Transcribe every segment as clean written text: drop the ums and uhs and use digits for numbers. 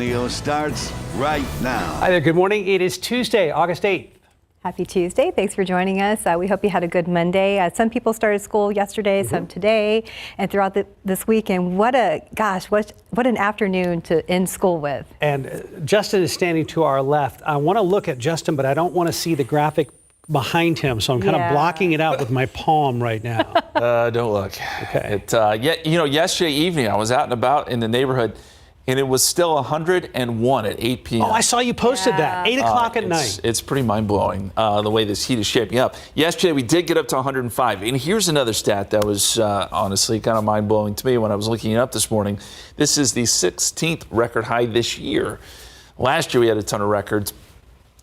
Antonio starts right now. Hi there, good morning. It is Tuesday, August 8th. Happy Tuesday. Thanks for joining us. We hope you had a good Monday. Some people started school yesterday, some today, and throughout this week. And what an afternoon to end school with. And Justin is standing to our left. I want to look at Justin, but I don't want to see the graphic behind him, so I'm kind of blocking it out with my palm right now. Don't look. Okay. Yesterday evening I was out and about in the neighborhood, and it was still 101 at 8 p.m. Oh, I saw you posted that. 8 o'clock at night. It's pretty mind-blowing the way this heat is shaping up. Yesterday we did get up to 105, and here's another stat that was honestly kind of mind-blowing to me when I was looking it up this morning. This is the 16th record high this year. Last year we had a ton of records.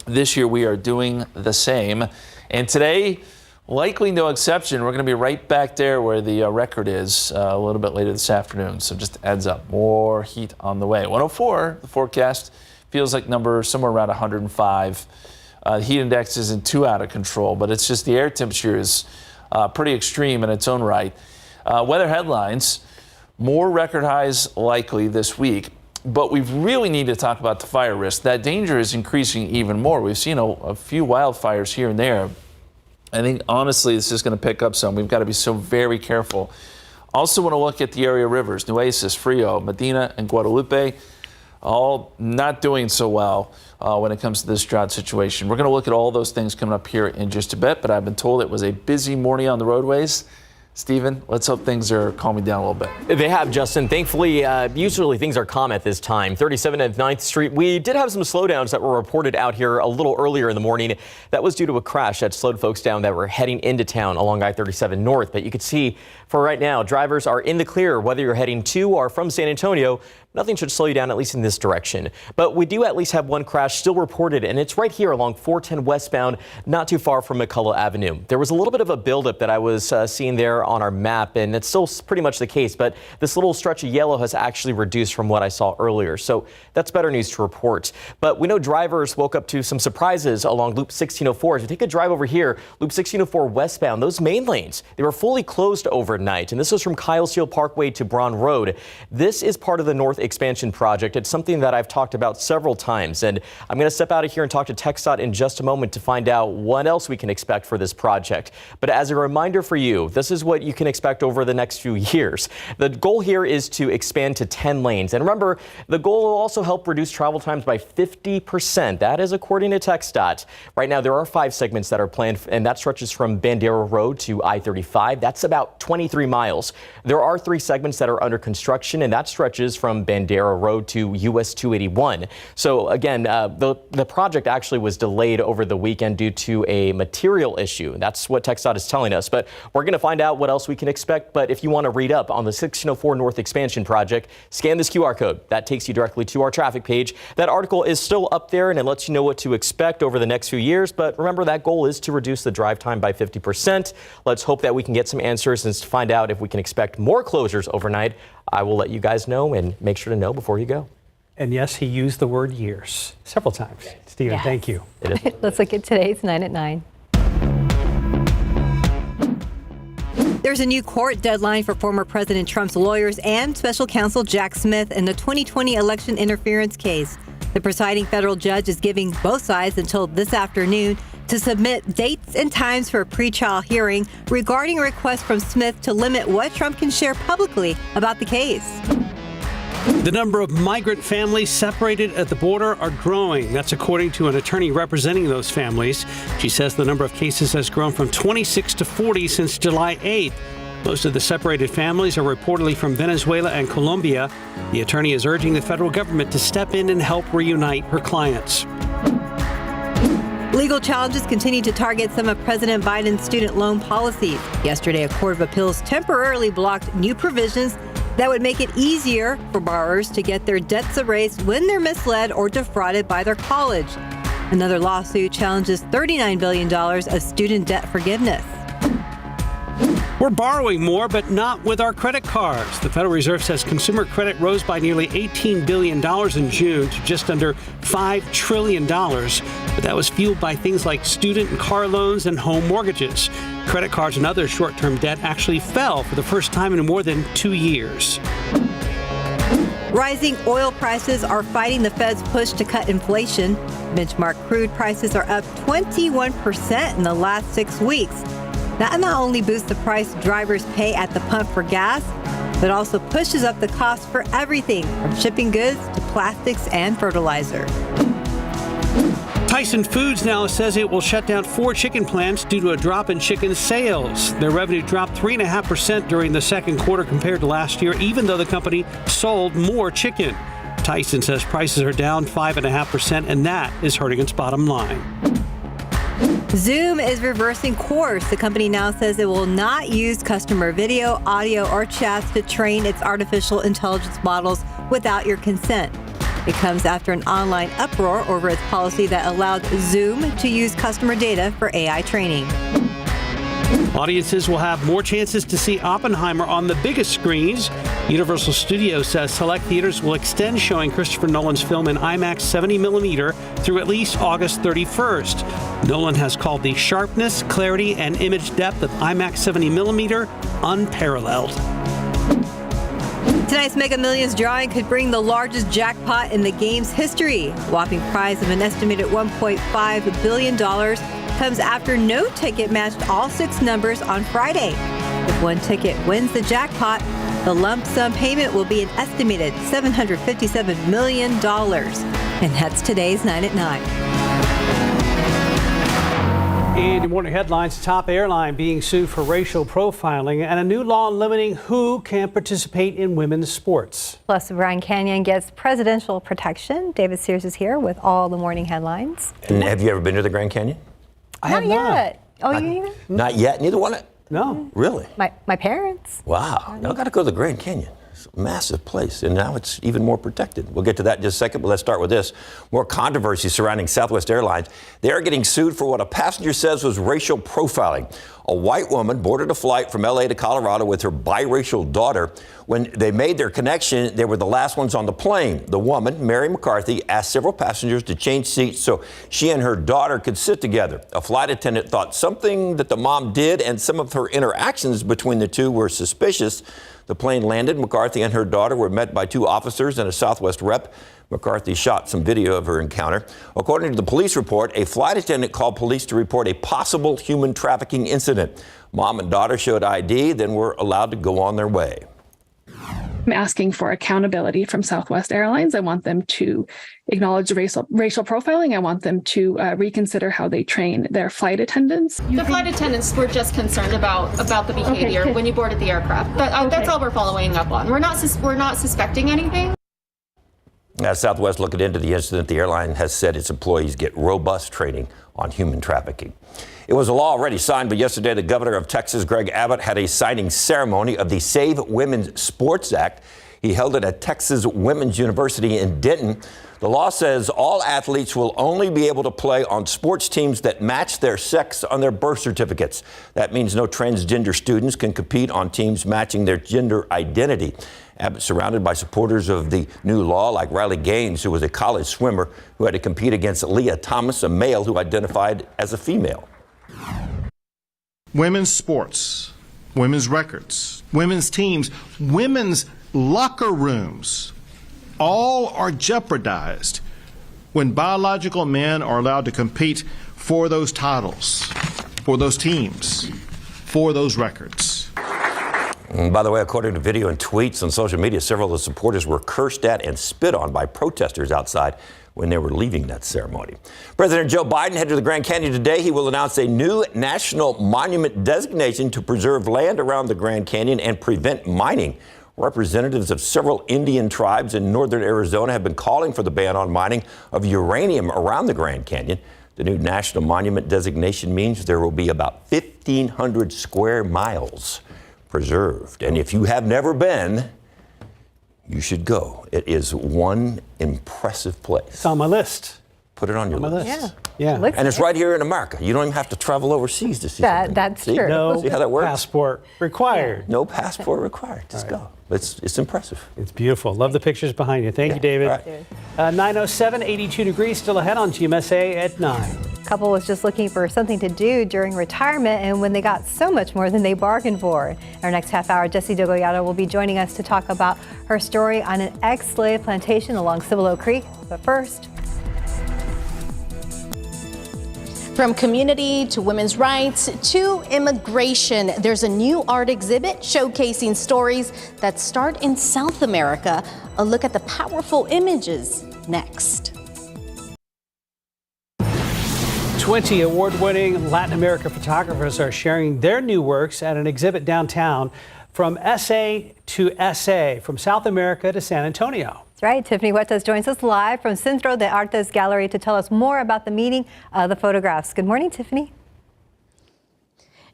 This year we are doing the same, and today, likely no exception. We're going to be right back there where the record is a little bit later this afternoon. So just adds up, more heat on the way. 104, the forecast feels like number somewhere around 105. The heat index isn't too out of control, but it's just the air temperature is pretty extreme in its own right. Weather headlines, more record highs likely this week. But we really need to talk about the fire risk. That danger is increasing even more. We've seen a few wildfires here and there. I think, honestly, this is going to pick up some. We've got to be so very careful. Also want to look at the area rivers, Nueces, Frio, Medina, and Guadalupe, all not doing so well when it comes to this drought situation. We're going to look at all those things coming up here in just a bit, but I've been told it was a busy morning on the roadways. Stephen, let's hope things are calming down a little bit. They have, Justin. Thankfully, usually things are calm at this time. 37 and 9th Street. We did have some slowdowns that were reported out here a little earlier in the morning. That was due to a crash that slowed folks down that were heading into town along I-37 North. But you can see for right now, drivers are in the clear, whether you're heading to or from San Antonio. Nothing should slow you down, at least in this direction. But we do at least have one crash still reported, and it's right here along 410 westbound, not too far from McCullough Avenue. There was a little bit of a buildup that I was seeing there on our map, and it's still pretty much the case, but this little stretch of yellow has actually reduced from what I saw earlier. So that's better news to report. But we know drivers woke up to some surprises along Loop 1604. As you take a drive over here, Loop 1604 westbound, those main lanes, they were fully closed overnight. And this was from Kyle Steele Parkway to Braun Road. This is part of the North Expansion Project. It's something that I've talked about several times, and I'm going to step out of here and talk to KSAT in just a moment to find out what else we can expect for this project. But as a reminder for you, this is what you can expect over the next few years. The goal here is to expand to 10 lanes. And remember, the goal will also help reduce travel times by 50%. That is according to KSAT. Right now, there are 5 segments that are planned, and that stretches from Bandera Road to I-35. That's about 23 miles. There are 3 segments that are under construction, and that stretches from Bandera Road to US 281. So again, the project actually was delayed over the weekend due to a material issue. That's what KSAT is telling us. But we're going to find out what else we can expect. But if you want to read up on the 1604 North Expansion Project, scan this QR code. That takes you directly to our traffic page. That article is still up there, and it lets you know what to expect over the next few years. But remember, that goal is to reduce the drive time by 50%. Let's hope that we can get some answers and find out if we can expect more closures overnight. I will let you guys know, and make sure to know before you go. And yes, he used the word years several times. Stephen, thank you. Let's look at today's 9 at 9. There's a new court deadline for former President Trump's lawyers and special counsel Jack Smith in the 2020 election interference case. The presiding federal judge is giving both sides until this afternoon to submit dates and times for a pretrial hearing regarding a request from Smith to limit what Trump can share publicly about the case. The number of migrant families separated at the border are growing. That's according to an attorney representing those families. She says the number of cases has grown from 26 to 40 since July 8th. Most of the separated families are reportedly from Venezuela and Colombia. The attorney is urging the federal government to step in and help reunite her clients. Legal challenges continue to target some of President Biden's student loan policies. Yesterday, a court of appeals temporarily blocked new provisions that would make it easier for borrowers to get their debts erased when they're misled or defrauded by their college. Another lawsuit challenges $39 billion of student debt forgiveness. We're borrowing more, but not with our credit cards. The Federal Reserve says consumer credit rose by nearly $18 billion in June to just under $5 trillion. But that was fueled by things like student and car loans and home mortgages. Credit cards and other short-term debt actually fell for the first time in more than 2 years. Rising oil prices are fighting the Fed's push to cut inflation. Benchmark crude prices are up 21% in the last 6 weeks. That not only boosts the price drivers pay at the pump for gas, but also pushes up the cost for everything from shipping goods to plastics and fertilizer. Tyson Foods now says it will shut down 4 chicken plants due to a drop in chicken sales. Their revenue dropped 3.5% during the second quarter compared to last year, even though the company sold more chicken. Tyson says prices are down 5.5%, and that is hurting its bottom line. Zoom is reversing course. The company now says it will not use customer video, audio, or chats to train its artificial intelligence models without your consent. It comes after an online uproar over its policy that allowed Zoom to use customer data for AI training. Audiences will have more chances to see Oppenheimer on the biggest screens. Universal Studios says select theaters will extend showing Christopher Nolan's film in IMAX 70mm through at least August 31st. Nolan has called the sharpness, clarity, and image depth of IMAX 70mm unparalleled. Tonight's Mega Millions drawing could bring the largest jackpot in the game's history. A whopping prize of an estimated $1.5 billion comes after no ticket matched all 6 numbers on Friday. If one ticket wins the jackpot, the lump sum payment will be an estimated $757 million. And that's today's 9 at 9. In your morning headlines, top airline being sued for racial profiling and a new law limiting who can participate in women's sports. Plus, the Grand Canyon gets presidential protection. David Sears is here with all the morning headlines. And have you ever been to the Grand Canyon? I have Not yet. Oh, you either? Not yet. Neither one. No. Really? My parents. Wow. Y'all got to go to the Grand Canyon. It's a massive place, and now it's even more protected. We'll get to that in just a second, but let's start with this. More controversy surrounding Southwest Airlines. They are getting sued for what a passenger says was racial profiling. A white woman boarded a flight from L.A. to Colorado with her biracial daughter. When they made their connection, they were the last ones on the plane. The woman, Mary McCarthy, asked several passengers to change seats so she and her daughter could sit together. A flight attendant thought something that the mom did and some of her interactions between the two were suspicious. The plane landed. McCarthy and her daughter were met by 2 officers and a Southwest rep. McCarthy shot some video of her encounter. According to the police report, a flight attendant called police to report a possible human trafficking incident. Mom and daughter showed ID, then were allowed to go on their way. I'm asking for accountability from Southwest Airlines. I want them to acknowledge racial profiling. I want them to reconsider how they train their flight attendants. The flight attendants were just concerned about the behavior when you boarded the aircraft. That's all we're following up on. We're not suspecting anything. As Southwest looking into the incident, the airline has said its employees get robust training on human trafficking. It was a law already signed, but yesterday the governor of Texas, Greg Abbott, had a signing ceremony of the Save Women's Sports Act. He held it at Texas Women's University in Denton. The law says all athletes will only be able to play on sports teams that match their sex on their birth certificates. That means no transgender students can compete on teams matching their gender identity. Abbott surrounded by supporters of the new law, like Riley Gaines, who was a college swimmer who had to compete against Leah Thomas, a male who identified as a female. Women's sports, women's records, women's teams, women's locker rooms, all are jeopardized when biological men are allowed to compete for those titles, for those teams, for those records. And by the way, according to video and tweets on social media, several of the supporters were cursed at and spit on by protesters outside when they were leaving that ceremony. President Joe Biden headed to the Grand Canyon today. He will announce a new national monument designation to preserve land around the Grand Canyon and prevent mining. Representatives of several Indian tribes in northern Arizona have been calling for the ban on mining of uranium around the Grand Canyon. The new national monument designation means there will be about 1,500 square miles preserved. And if you have never been, you should go. It is one impressive place. It's on my list. Put it on your list. Yeah. And it's right here in America. You don't even have to travel overseas to see something. That's see? true. No See how that works? passport required. No passport required. Just go. It's impressive. It's beautiful. Love the pictures behind you. Thank you, David. All right. 9:07, 82 degrees, still ahead on GMSA at 9. Couple was just looking for something to do during retirement, and when they got so much more than they bargained for. In our next half hour, Jessie Degollado will be joining us to talk about her story on an ex-slave plantation along Cibolo Creek. But first, from community to women's rights to immigration, there's a new art exhibit showcasing stories that start in South America. A look at the powerful images next. 20 award-winning Latin American photographers are sharing their new works at an exhibit downtown, From SA to SA, from South America to San Antonio. That's right. Tiffany Huertas joins us live from Centro de Artes Gallery to tell us more about the meeting of the photographs. Good morning, Tiffany.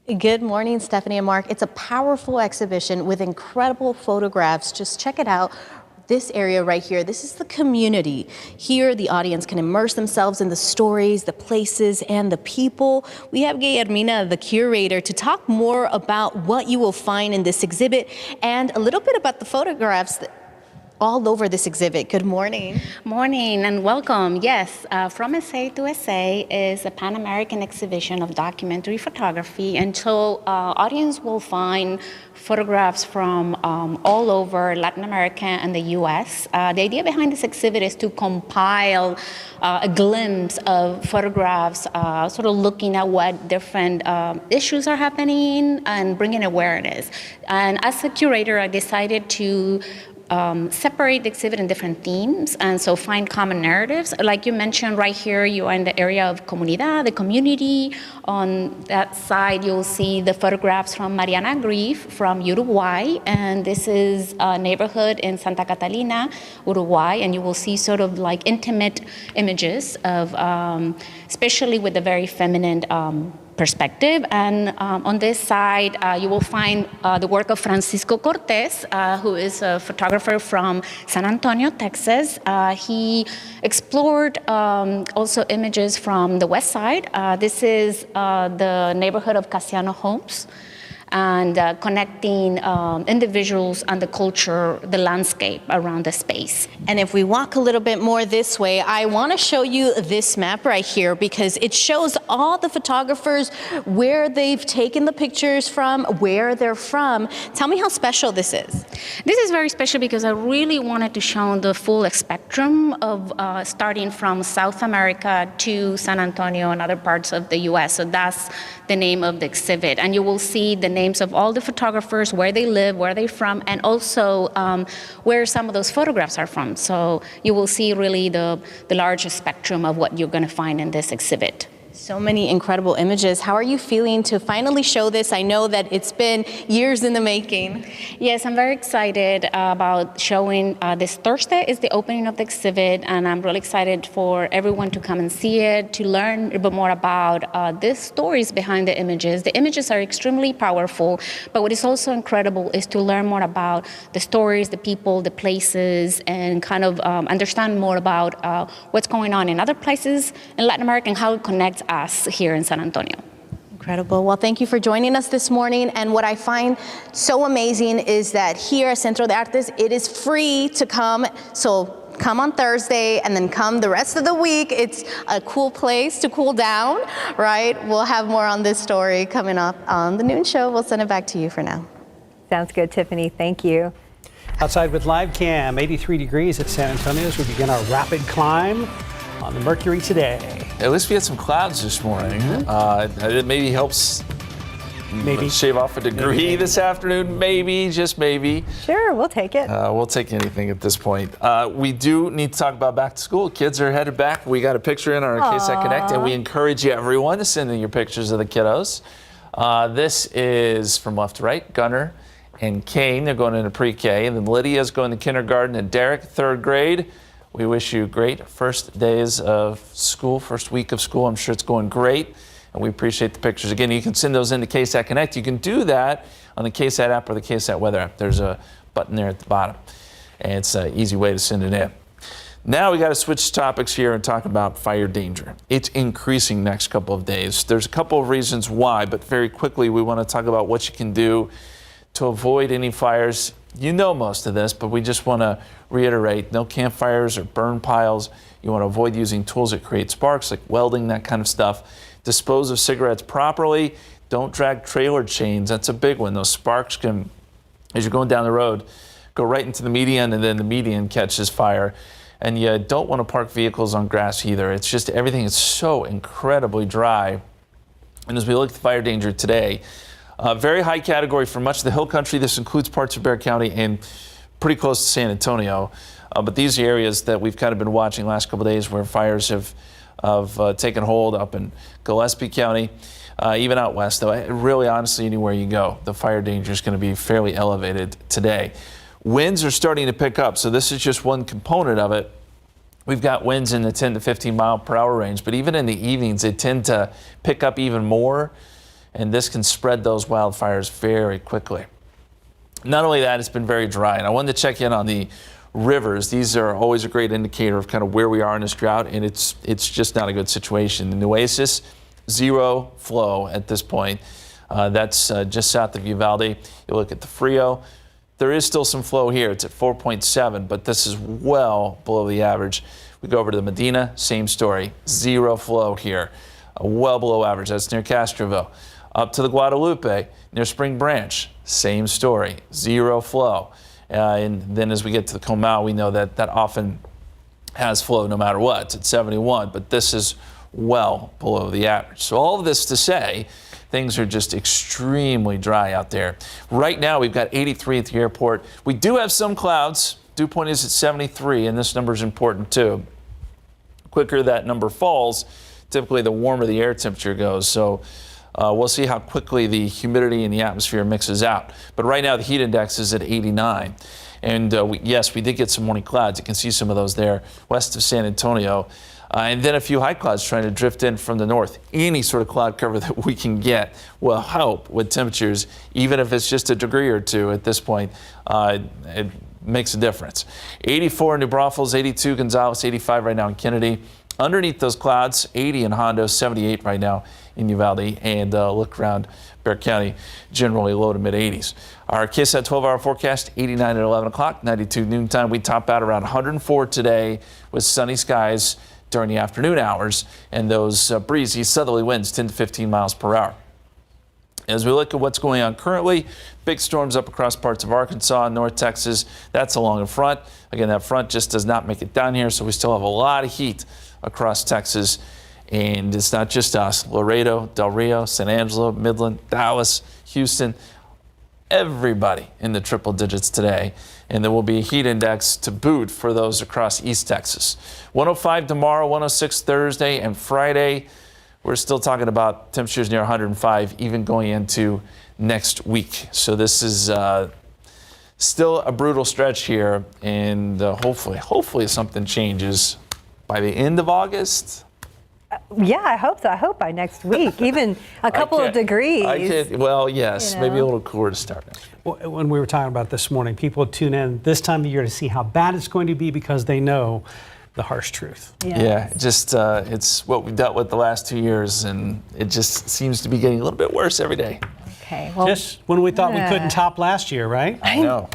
Good morning, Stephanie and Mark. It's a powerful exhibition with incredible photographs. Just check it out. This area right here, this is the community. Here, the audience can immerse themselves in the stories, the places, and the people. We have Guillermina, the curator, to talk more about what you will find in this exhibit and a little bit about the photographs all over this exhibit. Good morning. Morning and welcome. Yes, From SA to SA is a Pan-American exhibition of documentary photography, and so audience will find photographs from all over Latin America and the U.S. The idea behind this exhibit is to compile a glimpse of photographs, sort of looking at what different issues are happening and bringing awareness. And as a curator, I decided to separate the exhibit in different themes, and so find common narratives. Like you mentioned, right here, you are in the area of comunidad, the community. On that side, you'll see the photographs from Mariana Grief from Uruguay, and this is a neighborhood in Santa Catalina, Uruguay, and you will see sort of like intimate images of, especially with a very feminine perspective. And on this side, you will find the work of Francisco Cortez, who is a photographer from San Antonio, Texas. He explored also images from the west side. This is the neighborhood of Casiano Homes, and connecting individuals and the culture, the landscape around the space. And if we walk a little bit more this way, I want to show you this map right here because it shows all the photographers, where they've taken the pictures from, where they're from. Tell me how special this is. This is very special because I really wanted to show the full spectrum of starting from South America to San Antonio and other parts of the U.S. So that's the name of the exhibit. And you will see the names of all the photographers, where they live, where they're from, and also where some of those photographs are from. So you will see really the largest spectrum of what you're going to find in this exhibit. So many incredible images. How are you feeling to finally show this? I know that it's been years in the making. Yes, I'm very excited about showing this Thursday is the opening of the exhibit, and I'm really excited for everyone to come and see it, to learn a bit more about the stories behind the images. The images are extremely powerful, but what is also incredible is to learn more about the stories, the people, the places, and kind of understand more about what's going on in other places in Latin America and how it connects us here in San Antonio. Incredible. Well, thank you for joining us this morning. And what I find so amazing is that here at Centro de Artes, it is free to come. So come on Thursday and then come the rest of the week. It's a cool place to cool down, right? We'll have more on this story coming up on the noon show. We'll send it back to you for now. Sounds good, Tiffany. Thank you. Outside with live cam, 83 degrees at San Antonio as we begin our rapid climb on the Mercury today. At least we had some clouds this morning. It maybe helps shave off a degree this afternoon, maybe, just maybe. Sure, we'll take it. We'll take anything at this point. We do need to talk about back to school. Kids are headed back. We got a picture in our KSAT Connect, and we encourage you, everyone, to send in your pictures of the kiddos. This is from left to right, Gunnar and Kane. They're going into pre-K, and then Lydia's going to kindergarten, and Derek, third grade. We wish you great first days of school, first week of school. I'm sure it's going great, and we appreciate the pictures. Again, you can send those into KSAT Connect. You can do that on the KSAT app or the KSAT weather app. There's a button there at the bottom, and it's an easy way to send it in. Now we got to switch topics here and talk about fire danger. It's increasing next couple of days. There's a couple of reasons why, but very quickly we want to talk about what you can do to avoid any fires You know most of this, but we just want to reiterate, no campfires or burn piles. You want to avoid using tools that create sparks, like welding, that kind of stuff. Dispose of cigarettes properly. Don't drag trailer chains. That's a big one. Those sparks can, as you're going down the road, go right into the median, and then the median catches fire. And you don't want to park vehicles on grass either. It's just everything is so incredibly dry. And as we look at the fire danger today, very high category for much of the hill country. This includes parts of Bexar County and pretty close to San Antonio. But these are areas that we've kind of been watching the last couple of days where fires have taken hold up in Gillespie County, even out west. Though, really, honestly, anywhere you go, the fire danger is going to be fairly elevated today. Winds are starting to pick up, so this is just one component of it. We've got winds in the 10 to 15 mile per hour range, but even in the evenings, they tend to pick up even more, and this can spread those wildfires very quickly. Not only that, it's been very dry, and I wanted to check in on the rivers. These are always a great indicator of kind of where we are in this drought, and it's just not a good situation. The Nueces, zero flow at this point. That's just south of Uvalde. You look at the Frio. There is still some flow here. It's at 4.7, but this is well below the average. We go over to the Medina, same story. Zero flow here, well below average. That's near Castroville. Up to the Guadalupe, near Spring Branch, same story. Zero flow. And then as we get to the Comal, we know that that often has flow no matter what. It's at 71, but this is well below the average. So all of this to say, things are just extremely dry out there. Right now, we've got 83 at the airport. We do have some clouds. Dew point is at 73, and this number is important too. The quicker that number falls, typically the warmer the air temperature goes. So we'll see how quickly the humidity in the atmosphere mixes out. But right now, the heat index is at 89. And yes, we did get some morning clouds. You can see some of those there west of San Antonio. And then a few high clouds trying to drift in from the north. Any sort of cloud cover that we can get will help with temperatures, even if it's just a degree or two at this point. It makes a difference. 84 in New Braunfels, 82 Gonzales, 85 right now in Kennedy. Underneath those clouds, 80 in Hondo, 78 right now in Uvalde. And look around Bexar County, generally low to mid 80s. Our KSAT 12-hour forecast, 89 at 11 o'clock, 92 noontime. We top out around 104 today with sunny skies during the afternoon hours, and those breezy southerly winds 10 to 15 miles per hour. As we look at what's going on currently, big storms up across parts of Arkansas and North Texas. That's along the front. Again, that front just does not make it down here, so we still have a lot of heat across Texas. And it's not just us. Laredo, Del Rio, San Angelo, Midland, Dallas, Houston, everybody in the triple digits today. And there will be a heat index to boot for those across East Texas. 105 tomorrow, 106 Thursday, and Friday. We're still talking about temperatures near 105, even going into next week. So this is still a brutal stretch here, and hopefully something changes by the end of August. Yeah, I hope so. I hope by next week, even a couple of degrees. Well, yes, maybe a little cooler to start next week. Well, when we were talking about this morning, people tune in this time of year to see how bad it's going to be because they know the harsh truth. Yes. Yeah, just it's what we've dealt with the last 2 years, and it just seems to be getting a little bit worse every day. Okay. Well, just when we thought we couldn't top last year, right? I know.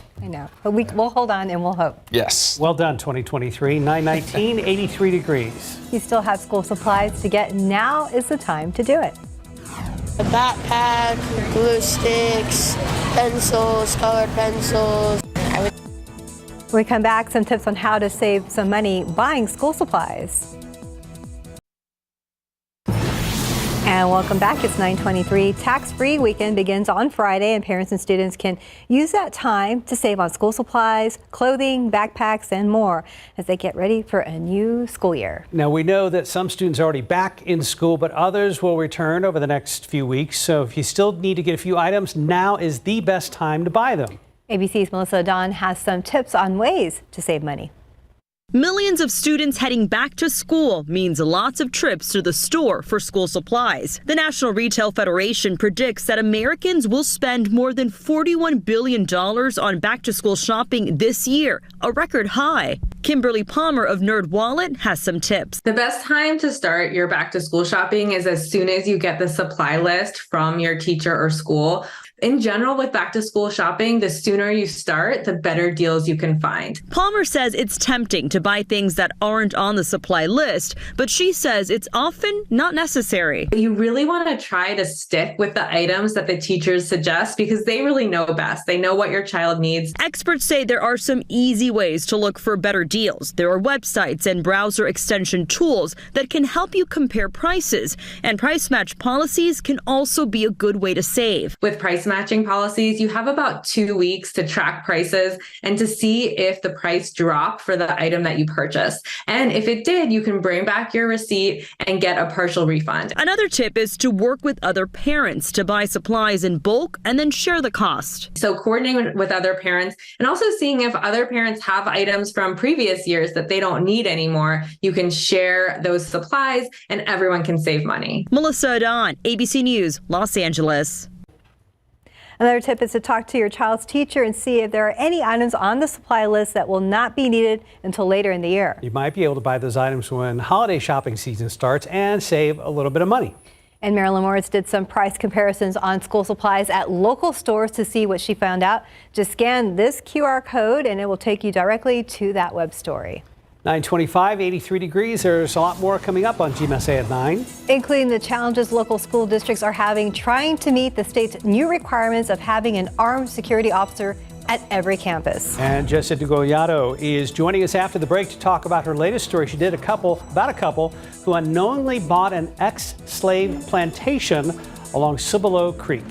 But we'll hold on and we'll hope. Yes. Well done, 2023. 919, 83 degrees. You still have school supplies to get. Now is the time to do it. A backpack, glue sticks, pencils, colored pencils. When we come back, some tips on how to save some money buying school supplies. And welcome back. It's 9:23. Tax-free weekend begins on Friday, and parents and students can use that time to save on school supplies, clothing, backpacks, and more as they get ready for a new school year. Now, we know that some students are already back in school, but others will return over the next few weeks. So if you still need to get a few items, now is the best time to buy them. ABC's Melissa Don has some tips on ways to save money. Millions of students heading back to school means lots of trips to the store for school supplies. The National Retail Federation predicts that Americans will spend more than $41 billion on back-to-school shopping this year, a record high. Kimberly Palmer of NerdWallet has some tips. The best time to start your back-to-school shopping is as soon as you get the supply list from your teacher or school. In general, with back to school shopping, the sooner you start, the better deals you can find. Palmer says it's tempting to buy things that aren't on the supply list, but she says it's often not necessary. You really want to try to stick with the items that the teachers suggest because they really know best. They know what your child needs. Experts say there are some easy ways to look for better deals. There are websites and browser extension tools that can help you compare prices, and price match policies can also be a good way to save. With price matching policies, you have about 2 weeks to track prices and to see if the price dropped for the item that you purchased. And if it did, you can bring back your receipt and get a partial refund. Another tip is to work with other parents to buy supplies in bulk and then share the cost. So coordinating with other parents and also seeing if other parents have items from previous years that they don't need anymore, you can share those supplies and everyone can save money. Melissa Adon, ABC News, Los Angeles. Another tip is to talk to your child's teacher and see if there are any items on the supply list that will not be needed until later in the year. You might be able to buy those items when holiday shopping season starts and save a little bit of money. And Marilyn Morris did some price comparisons on school supplies at local stores to see what she found out. Just scan this QR code and it will take you directly to that web story. 9:25, 83 degrees. There's a lot more coming up on GMSA at 9. Including the challenges local school districts are having trying to meet the state's new requirements of having an armed security officer at every campus. And Jessica Degollado is joining us after the break to talk about her latest story. She did about a couple who unknowingly bought an ex-slave plantation along Cibolo Creek.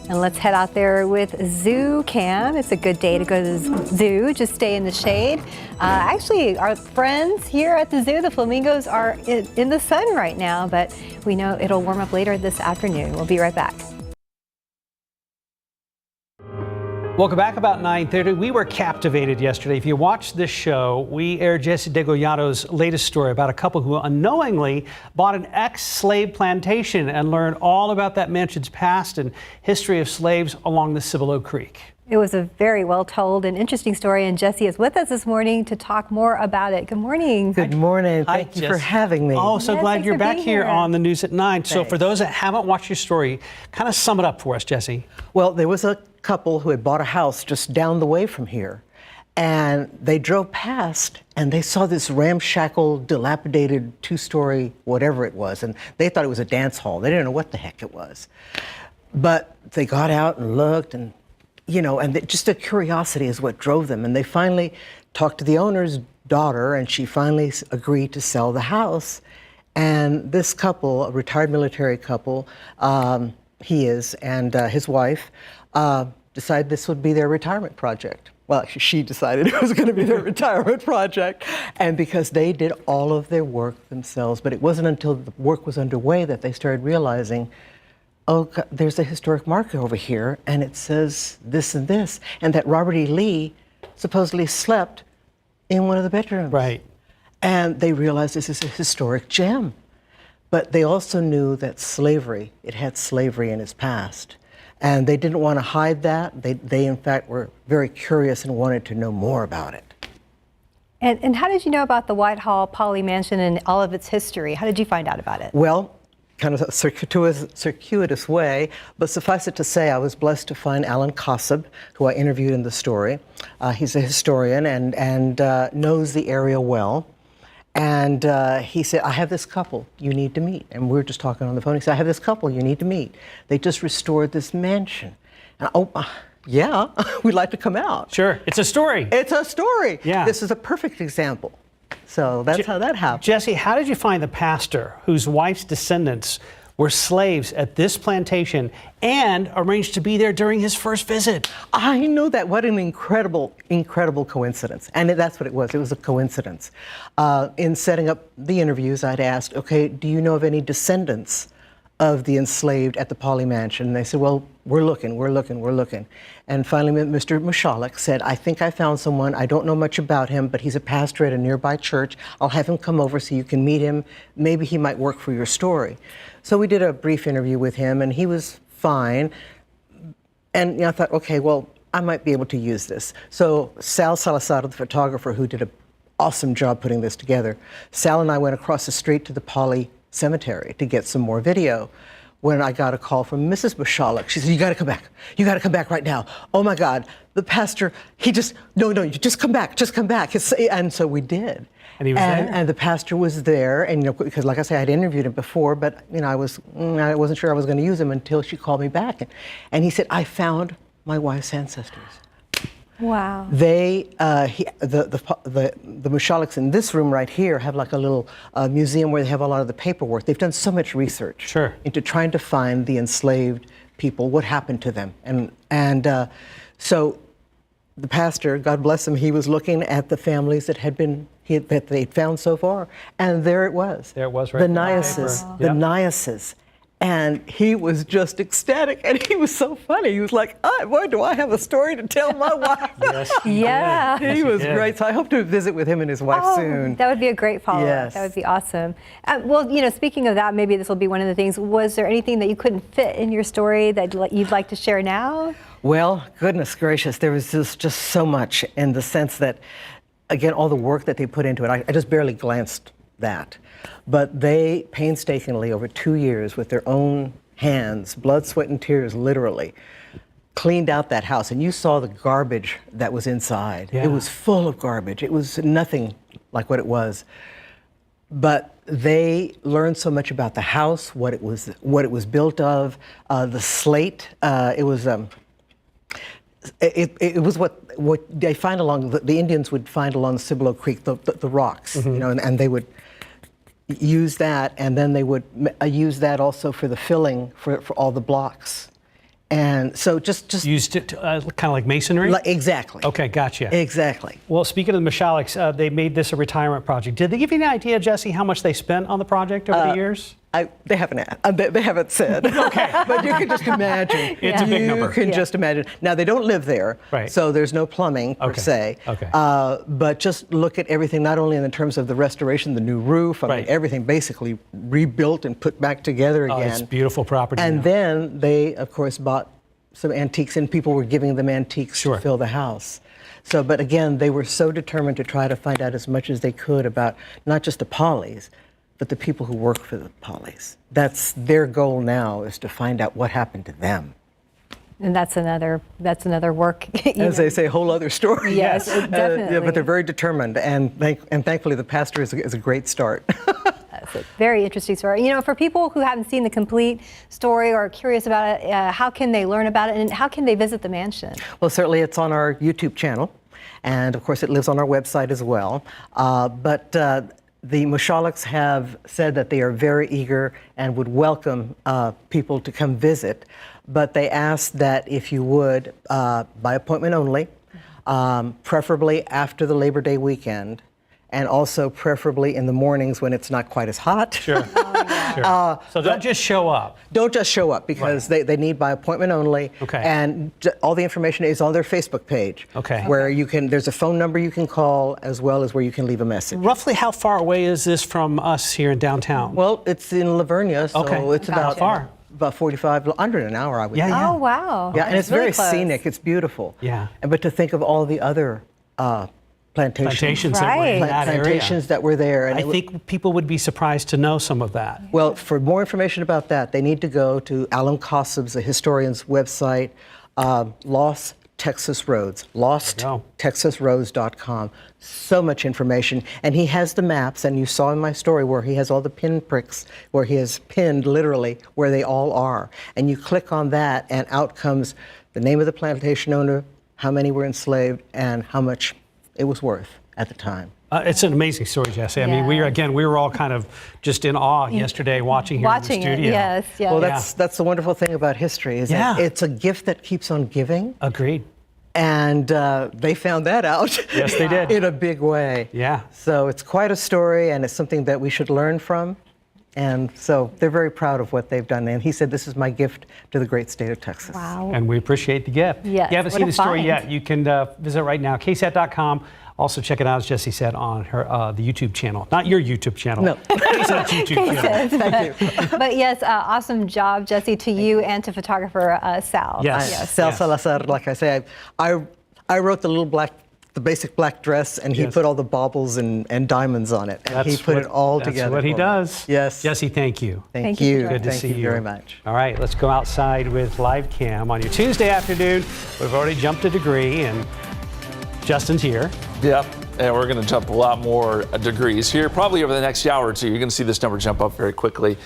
And let's head out there with Zoo Cam. It's a good day to go to the zoo. Just stay in the shade. Actually, our friends here at the zoo, the flamingos, are in the sun right now, but we know it'll warm up later this afternoon. We'll be right back. Welcome back. About 9:30. We were captivated yesterday. If you watched this show, we aired Jesse Degollado's latest story about a couple who unknowingly bought an ex-slave plantation and learned all about that mansion's past and history of slaves along the Cibolo Creek. It was a very well told and interesting story, and Jesse is with us this morning to talk more about it. Good morning. Good morning. Hi, Thank you for having me. Oh, so Yes, glad thanks you're for back being here here. on the news at 9. So Thanks. for those that haven't watched your story, kind of sum it up for us, Jesse. Well, there was a couple who had bought a house just down the way from here, and they drove past and they saw this ramshackle, dilapidated 2-story whatever it was, and they thought it was a dance hall. They didn't know what the heck it was. But they got out and looked, and just a curiosity is what drove them. And they finally talked to the owner's daughter, and she finally agreed to sell the house. And this couple, a retired military couple, he is, and his wife, decided this would be their retirement project. Well, she decided it was going to be their retirement project. And because they did all of their work themselves, but it wasn't until the work was underway that they started realizing, oh, God, there's a historic marker over here, and it says this and this, and that Robert E. Lee supposedly slept in one of the bedrooms. Right. And they realized this is a historic gem. But they also knew that slavery, it had slavery in its past. And they didn't want to hide that. They in fact, were very curious and wanted to know more about it. And how did you know about the Whitehall Poly Mansion and all of its history? How did you find out about it? Well, kind of a circuitous way, but suffice it to say, I was blessed to find Alan Kossab, who I interviewed in the story. He's a historian and knows the area well. And he said, I have this couple you need to meet. And we were just talking on the phone. He said, I have this couple you need to meet. They just restored this mansion. And yeah, we'd like to come out. Sure. It's a story. It's a story. Yeah. This is a perfect example. So that's how that happened. Jesse, how did you find the pastor whose wife's descendants were slaves at this plantation and arranged to be there during his first visit? I know that. What an incredible coincidence. And that's what it was. It was a coincidence. In setting up the interviews, I'd asked, okay, do you know of any descendants of the enslaved at the Poly Mansion? And they said, well, we're looking. And finally, Mr. Mushalik said, I think I found someone. I don't know much about him, but he's a pastor at a nearby church. I'll have him come over so you can meet him. Maybe he might work for your story. So we did a brief interview with him, and he was fine. And I thought, okay, well, I might be able to use this. So Sal Salazar, the photographer who did an awesome job putting this together, Sal and I went across the street to the Poly Cemetery to get some more video. when I got a call from Mrs. Michalek. She said, you got to come back. You got to come back right now. Oh, my God. The pastor, you just come back. Just come back. And so we did. And he was there? And the pastor was there. And, because like I say, I'd interviewed him before, but, I wasn't sure I was going to use him until she called me back. And he said, I found my wife's ancestors. Wow. They, the Michaleks in this room right here have like a little museum where they have a lot of the paperwork. They've done so much research into trying to find the enslaved people, what happened to them. And so the pastor, God bless him, he was looking at the families that that they'd found so far. And there it was. There it was, right? The Niases. The Niases. And he was just ecstatic, and he was so funny. He was like, oh, boy, do I have a story to tell my wife. Yes, yeah. He was great. So I hope to visit with him and his wife soon. That would be a great follow-up. Yes. That would be awesome. Well, speaking of that, maybe this will be one of the things. Was there anything that you couldn't fit in your story that you'd like to share now? Well, goodness gracious, there was just so much in the sense that, again, all the work that they put into it, I just barely glanced that. But they painstakingly, over 2 years, with their own hands, blood, sweat, and tears, literally, cleaned out that house. And you saw the garbage that was inside. Yeah. It was full of garbage. It was nothing like what it was. But they learned so much about the house, what it was built of, the slate. It was what they find along the Indians would find along Cibolo Creek, the rocks, and they would use that, and then they would use that also for the filling for all the blocks. And so just used it kind of like masonry? Exactly. Okay, gotcha. Exactly. Well, speaking of the Michaleks, they made this a retirement project. Did they give you an idea, Jesse, how much they spent on the project over the years? They haven't said. Okay. But you can just imagine. It's a big number. You can just imagine. Now, they don't live there, right. So there's no plumbing per se. Okay. But just look at everything, not only in terms of the restoration, the new roof, I mean, everything basically rebuilt and put back together again. It's beautiful property. And then they, of course, bought some antiques, and people were giving them antiques to fill the house. So, but again, they were so determined to try to find out as much as they could about not just the Polleys, but the people who work for the Polleys. That's their goal now, is to find out what happened to them. And that's another work. As they say, a whole other story. Yes, definitely. But they're very determined, and thankfully the pastor is a great start. That's a very interesting story. For people who haven't seen the complete story or are curious about it, how can they learn about it, and how can they visit the mansion? Well, certainly it's on our YouTube channel, and of course it lives on our website as well. But the Michaleks have said that they are very eager and would welcome people to come visit, but they ask that if you would, by appointment only, preferably after the Labor Day weekend, and also preferably in the mornings when it's not quite as hot. Sure. Sure. So don't just show up. Don't just show up, because they need by appointment only. Okay. And all the information is on their Facebook page. Okay. Where there's a phone number you can call, as well as where you can leave a message. Roughly how far away is this from us here in downtown? Well, it's in Lavernia, so it's about far. About 45, under an hour, I would think. Oh, wow. Yeah, and it's really very close. Scenic. It's beautiful. Yeah. But to think of all the other plantations that were in that plantations that were there. And I think people would be surprised to know some of that. Well, for more information about that, they need to go to Alan Kossub's, the historian's website, Lost Texas Roads, losttexasroads.com. So much information. And he has the maps, and you saw in my story where he has all the pin pricks, where he has pinned literally where they all are. And you click on that, and out comes the name of the plantation owner, how many were enslaved, and how much it was worth at the time. It's an amazing story, Jesse. I mean, we were all kind of just in awe yesterday watching here in the studio. Yes. Well, that's the wonderful thing about history, is that it's a gift that keeps on giving. Agreed. And they found that out. Yes, they did. In a big way. Yeah. So it's quite a story, and it's something that we should learn from. And so they're very proud of what they've done. And he said, this is my gift to the great state of Texas. Wow. And we appreciate the gift. Yes, If you haven't what seen a the story find. yet, you can visit right now, KSAT.com. Also check it out, as Jesse said, on her the YouTube channel. Not your YouTube channel. No. KSAT's YouTube channel. Thank you. But yes, awesome job, Jesse, to you and to photographer Sal. Yes. Sal Salazar, like I say, I wrote the little black the basic black dress, and he Yes. put all the baubles and diamonds on it. And he put it all together. That's what he does. Yes. Jesse, thank you. Thank you. Good to Thank see you you very much. All right, let's go outside with live cam on your Tuesday afternoon. We've already jumped a degree, and Justin's here. Yep, and we're going to jump a lot more degrees here. Probably over the next hour or two, you're going to see this number jump up very quickly.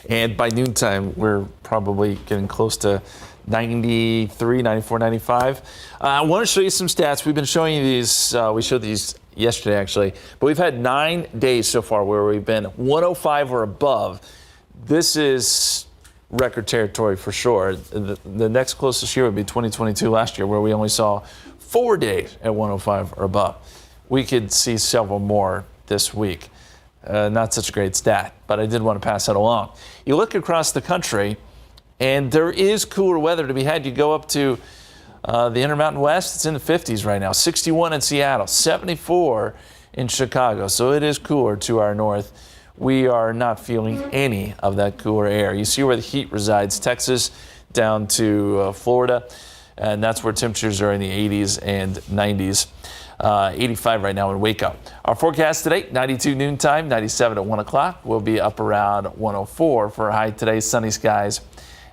And by noontime, we're probably getting close to 93, 94, 95. I want to show you some stats. We've been showing you these. We showed these yesterday, actually. But we've had 9 days so far where we've been 105 or above. This is record territory for sure. The next closest year would be 2022 last year, where we only saw 4 days at 105 or above. We could see several more this week. Not such a great stat, but I did want to pass that along. You look across the country, and there is cooler weather to be had. You go up to the Intermountain West, it's in the 50s right now. 61 in Seattle, 74 in Chicago. So it is cooler to our north. We are not feeling any of that cooler air. You see where the heat resides, Texas down to Florida, and that's where temperatures are in the 80s and 90s. 85 right now in Waco. Our forecast today, 92 noontime, 97 at 1 o'clock. We'll be up around 104 for a high today, sunny skies,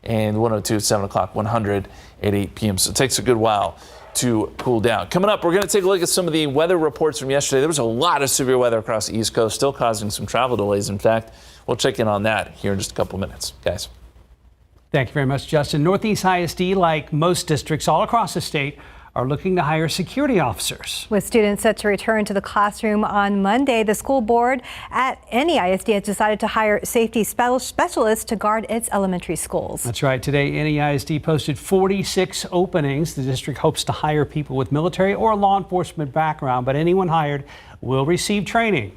and 102 at 7 o'clock, 100 at 8 p.m. So it takes a good while to cool down. Coming up, we're going to take a look at some of the weather reports from yesterday. There was a lot of severe weather across the East Coast, still causing some travel delays. In fact, we'll check in on that here in just a couple minutes. Guys. Thank you very much, Justin. Northeast ISD, like most districts all across the state, are looking to hire security officers. With students set to return to the classroom on Monday, the school board at any ISD has decided to hire safety specialists to guard its elementary schools. That's right. Today, any ISD posted 46 openings. The district hopes to hire people with military or law enforcement background, but anyone hired will receive training.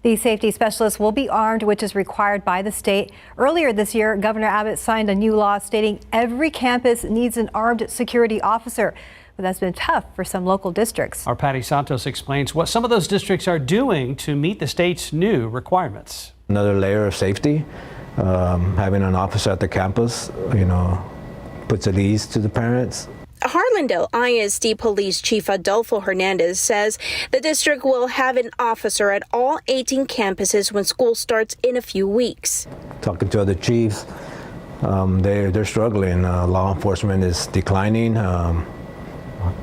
These safety specialists will be armed, which is required by the state. Earlier this year, Governor Abbott signed a new law stating every campus needs an armed security officer. But that's been tough for some local districts. Our Patty Santos explains what some of those districts are doing to meet the state's new requirements. Another layer of safety, having an officer at the campus, puts at ease to the parents. Harlandale ISD Police Chief Adolfo Hernandez says the district will have an officer at all 18 campuses when school starts in a few weeks. Talking to other chiefs, they're struggling. Law enforcement is declining.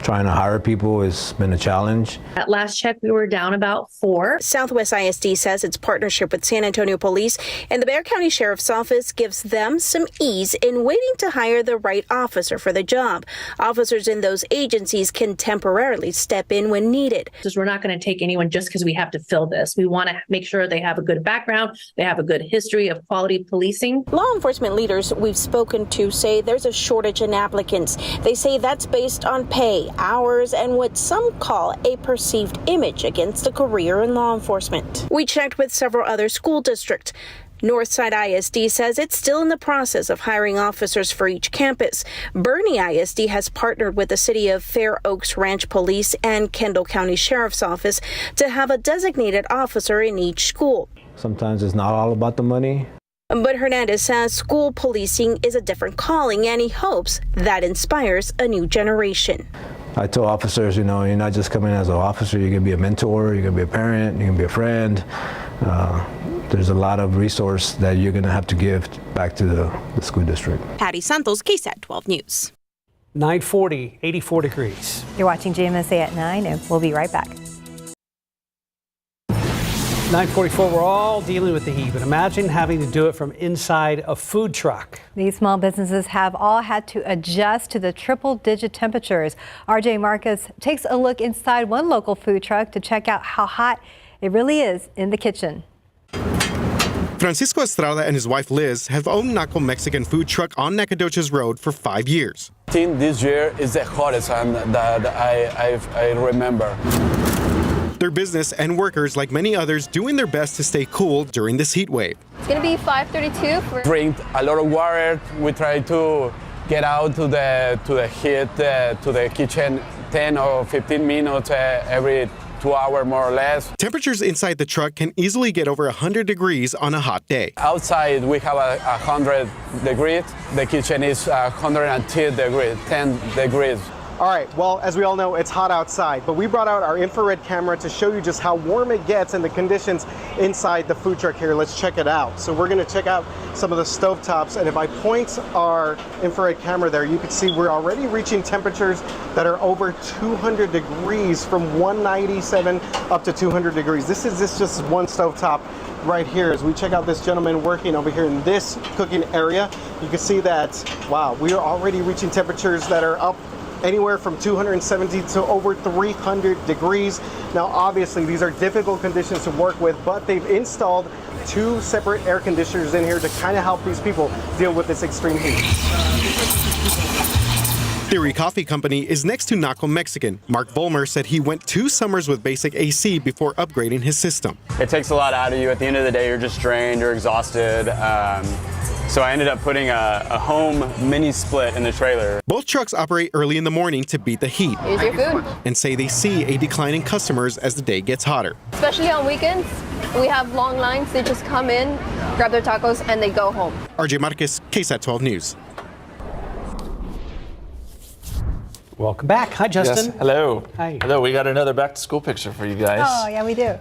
Trying to hire people has been a challenge. At last check, we were down about 4. Southwest ISD says its partnership with San Antonio Police and the Bexar County Sheriff's Office gives them some ease in waiting to hire the right officer for the job. Officers in those agencies can temporarily step in when needed. We're not going to take anyone just because we have to fill this. We want to make sure they have a good background, they have a good history of quality policing. Law enforcement leaders we've spoken to say there's a shortage in applicants. They say that's based on pay, hours, and what some call a perceived image against a career in law enforcement. We checked with several other school districts. Northside ISD says it's still in the process of hiring officers for each campus. Bernie ISD has partnered with the city of Fair Oaks Ranch Police and Kendall County Sheriff's Office to have a designated officer in each school. Sometimes it's not all about the money. But Hernandez says school policing is a different calling, and he hopes that inspires a new generation. I tell officers, you're not just coming as an officer, you're going to be a mentor, you're going to be a parent, you're going to be a friend. There's a lot of resource that you're going to have to give back to the school district. Patty Santos, KSAT 12 News. 940, 84 degrees. You're watching GMSA at 9, and we'll be right back. 944, we're all dealing with the heat, but imagine having to do it from inside a food truck. These small businesses have all had to adjust to the triple-digit temperatures. RJ Marcus takes a look inside one local food truck to check out how hot it really is in the kitchen. Francisco Estrada and his wife Liz have owned Naco Mexican food truck on Nacogdoches Road for 5 years. I think this year is the hottest one that I remember. Their business and workers, like many others, doing their best to stay cool during this heat wave. It's going to be 5:32. Drink a lot of water. We try to get out to the heat, to the kitchen 10 or 15 minutes every 2 hours more or less. Temperatures inside the truck can easily get over 100 degrees on a hot day. Outside we have 100 degrees. The kitchen is 110 degrees, 10 degrees All right, well, as we all know, it's hot outside, but we brought out our infrared camera to show you just how warm it gets and the conditions inside the food truck here. Let's check it out. So we're gonna check out some of the stovetops, and if I point our infrared camera there, you can see we're already reaching temperatures that are over 200 degrees, from 197 up to 200 degrees. This is just one stovetop right here. As we check out this gentleman working over here in this cooking area, you can see that, wow, we are already reaching temperatures that are up anywhere from 270 to over 300 degrees. Now, obviously, these are difficult conditions to work with, but they've installed 2 separate air conditioners in here to kind of help these people deal with this extreme heat. Theory Coffee Company is next to Naco Mexican. Mark Volmer said he went 2 summers with basic AC before upgrading his system. It takes a lot out of you. At the end of the day, you're just drained, you're exhausted. So I ended up putting a home mini split in the trailer. Both trucks operate early in the morning to beat the heat. Here's your food. And say they see a decline in customers as the day gets hotter. Especially on weekends, we have long lines. They just come in, grab their tacos, and they go home. RJ Marquez, KSAT 12 News. Welcome back. Hi, Justin. Yes. Hello. Hi. Hello. We got another back to school picture for you guys. Oh, yeah, we do.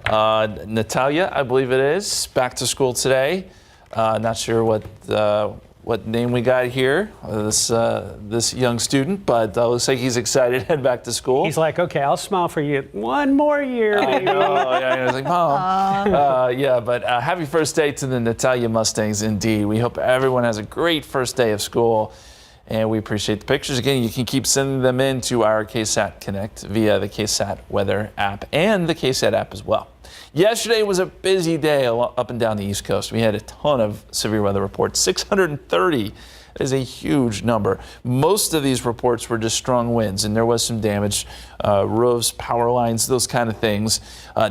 Natalia, I believe it is, back to school today. Not sure what name we got here, this young student, but looks like he's excited to head back to school. He's like, okay, I'll smile for you one more year. Maybe. Yeah, I was like, Mom. Yeah, but happy first day to the Natalia Mustangs, indeed. We hope everyone has a great first day of school, and we appreciate the pictures. Again, you can keep sending them in to our KSAT Connect via the KSAT Weather app and the KSAT app as well. Yesterday was a busy day up and down the East Coast. We had a ton of severe weather reports, 630. That is a huge number. Most of these reports were just strong winds, and there was some damage, roofs, power lines, those kind of things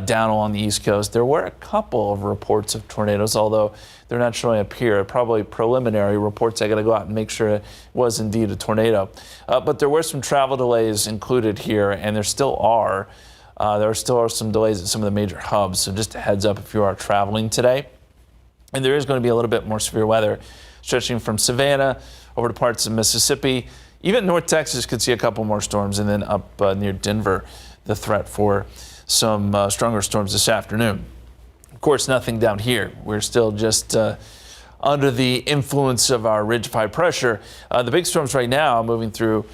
down along the East Coast. There were a couple of reports of tornadoes, although they're not showing up here. Probably preliminary reports. I got to go out and make sure it was indeed a tornado. But there were some travel delays included here, and there still are. There still are some delays at some of the major hubs, so just a heads up if you are traveling today. And there is going to be a little bit more severe weather stretching from Savannah over to parts of Mississippi. Even North Texas could see a couple more storms, and then up near Denver, the threat for some stronger storms this afternoon. Of course, nothing down here. We're still just under the influence of our ridge of high pressure. The big storms right now are moving through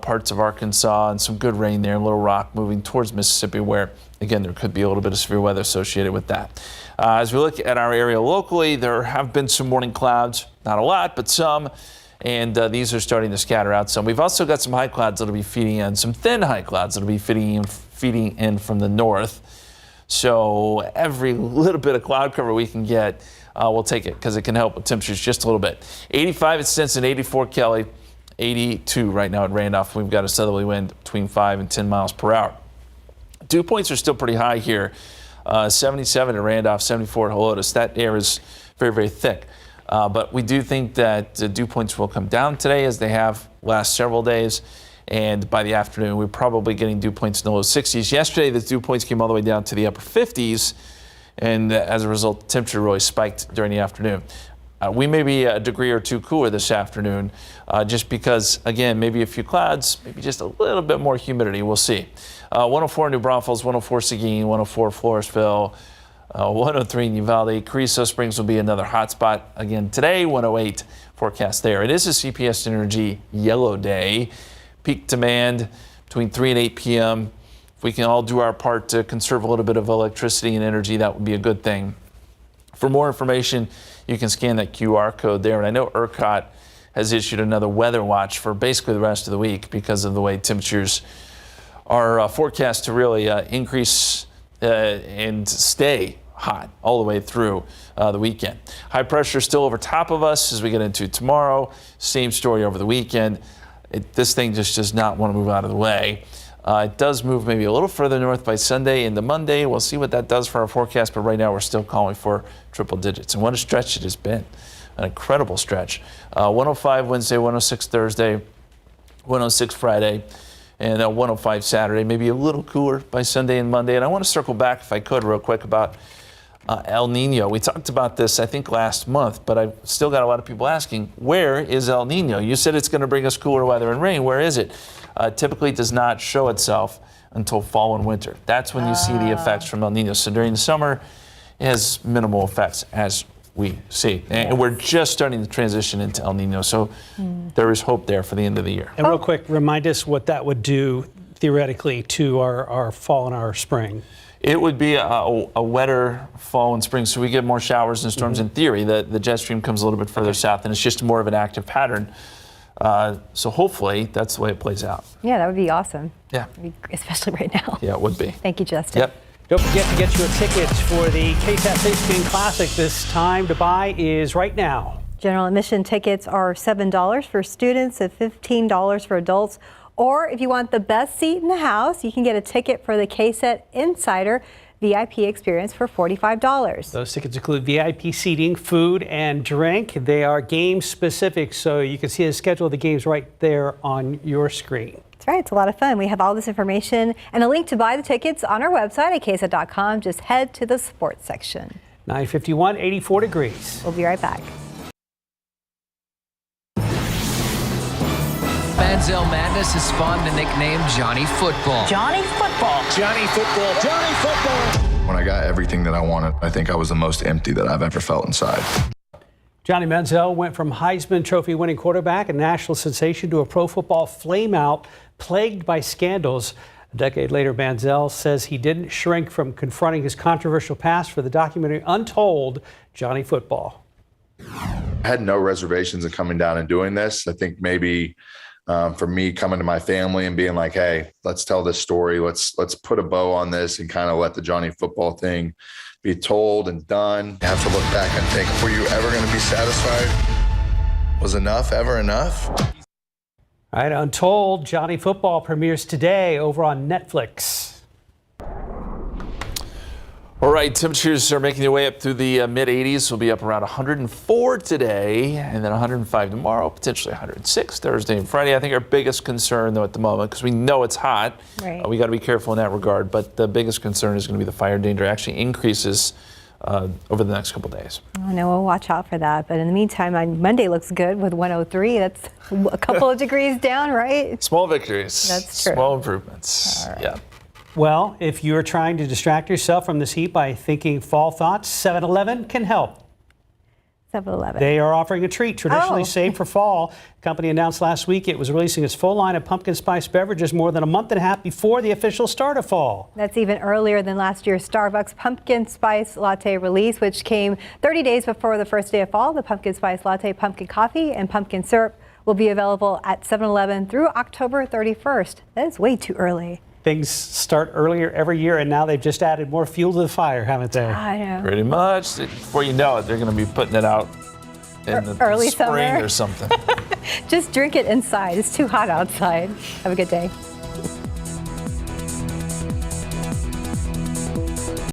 parts of Arkansas, and some good rain there in Little Rock, moving towards Mississippi, where, again, there could be a little bit of severe weather associated with that. As we look at our area locally, there have been some morning clouds, not a lot, but some, and these are starting to scatter out some. We've also got some high clouds that'll be feeding in, some thin high clouds that'll be feeding in from the north. So every little bit of cloud cover we can get, we'll take it, because it can help with temperatures just a little bit. 85 at Stinson, 84 Kelly, 82 right now at Randolph. We've got a southerly wind between 5 and 10 miles per hour. Dew points are still pretty high here. 77 at Randolph, 74 at Helotes. That air is very, very thick. But we do think that dew points will come down today, as they have last several days. And by the afternoon, we're probably getting dew points in the low 60s. Yesterday, the dew points came all the way down to the upper 50s. And as a result, the temperature really spiked during the afternoon. We may be a degree or two cooler this afternoon, just because, again, maybe a few clouds, maybe just a little bit more humidity. We'll see. 104 New Braunfels, 104 Seguin, 104 Floresville, 103 in Uvalde. Carrizo Springs will be another hot spot again today. 108 forecast there. It is a CPS Energy yellow day. Peak demand between 3 and 8 p.m. If we can all do our part to conserve a little bit of electricity and energy, that would be a good thing. For more information, you can scan that QR code there. And I know ERCOT has issued another weather watch for basically the rest of the week, because of the way temperatures are forecast to really increase and stay hot all the way through the weekend. High pressure still over top of us as we get into tomorrow. Same story over the weekend. This thing just does not want to move out of the way. It does move maybe a little further north by Sunday into Monday. We'll see what that does for our forecast, but right now we're still calling for triple digits. And what a stretch it has been. An incredible stretch. 105 Wednesday, 106 Thursday, 106 Friday, and 105 Saturday. Maybe a little cooler by Sunday and Monday. And I want to circle back, if I could, real quick about El Nino. We talked about this, I think, last month, but I've still got a lot of people asking, where is El Nino? You said it's going to bring us cooler weather and rain. Where is it? typically does not show itself until fall and winter. That's when you see the effects from El Nino. So during the summer, it has minimal effects, as we see. And we're just starting to transition into El Nino. So there is hope there for the end of the year. And real quick, remind us what that would do theoretically to our fall and our spring. It would be a wetter fall and spring, so we get more showers and storms in theory. The jet stream comes a little bit further south, and it's just more of an active pattern. So hopefully that's the way it plays out. Yeah, that would be awesome. Yeah. Especially right now. Yeah, it would be. Thank you, Justin. Yep. Don't forget to get your tickets for the KSAT Safe Skiing Classic. This time to buy is right now. General admission tickets are $7 for students and $15 for adults. Or if you want the best seat in the house, you can get a ticket for the KSAT Insider VIP experience for $45. Those tickets include VIP seating, food, and drink. They are game specific, so you can see the schedule of the games right there on your screen. That's right. It's a lot of fun. We have all this information and a link to buy the tickets on our website at KSAT.com. Just head to the sports section. 9:51, 84 degrees. We'll be right back. Manziel Madness has spawned the nickname Johnny Football. Johnny Football. Johnny Football. Johnny Football. When I got everything that I wanted, I think I was the most empty that I've ever felt inside. Johnny Manziel went from Heisman Trophy winning quarterback and national sensation to a pro football flameout plagued by scandals. A decade later, Manziel says he didn't shrink from confronting his controversial past for the documentary Untold, Johnny Football. I had no reservations in coming down and doing this. I think maybe for me coming to my family and being like, hey, let's tell this story. Let's put a bow on this and kind of let the Johnny Football thing be told and done. You have to look back and think, were you ever going to be satisfied? Was enough ever enough? All right, Untold, Johnny Football premieres today over on Netflix. All right, temperatures are making their way up through the mid-80s. We'll be up around 104 today, and then 105 tomorrow, potentially 106 Thursday and Friday. I think our biggest concern, though, at the moment, because we know it's hot, we got to be careful in that regard, but the biggest concern is going to be the fire danger actually increases over the next couple days. I know, we'll watch out for that. But in the meantime, Monday looks good with 103. That's a couple of degrees down, right? Small victories. That's true. Small improvements. All right. Yeah. Well, if you're trying to distract yourself from this heat by thinking fall thoughts, 7-Eleven can help. 7-Eleven. They are offering a treat traditionally saved for fall. The company announced last week it was releasing its full line of pumpkin spice beverages more than a month and a half before the official start of fall. That's even earlier than last year's Starbucks pumpkin spice latte release, which came 30 days before the first day of fall. The pumpkin spice latte, pumpkin coffee, and pumpkin syrup will be available at 7-Eleven through October 31st. That is way too early. Things start earlier every year, and now they've just added more fuel to the fire, haven't they? I know. Pretty much. Before you know it, they're going to be putting it out in the early spring summer or something. Just drink it inside. It's too hot outside. Have a good day.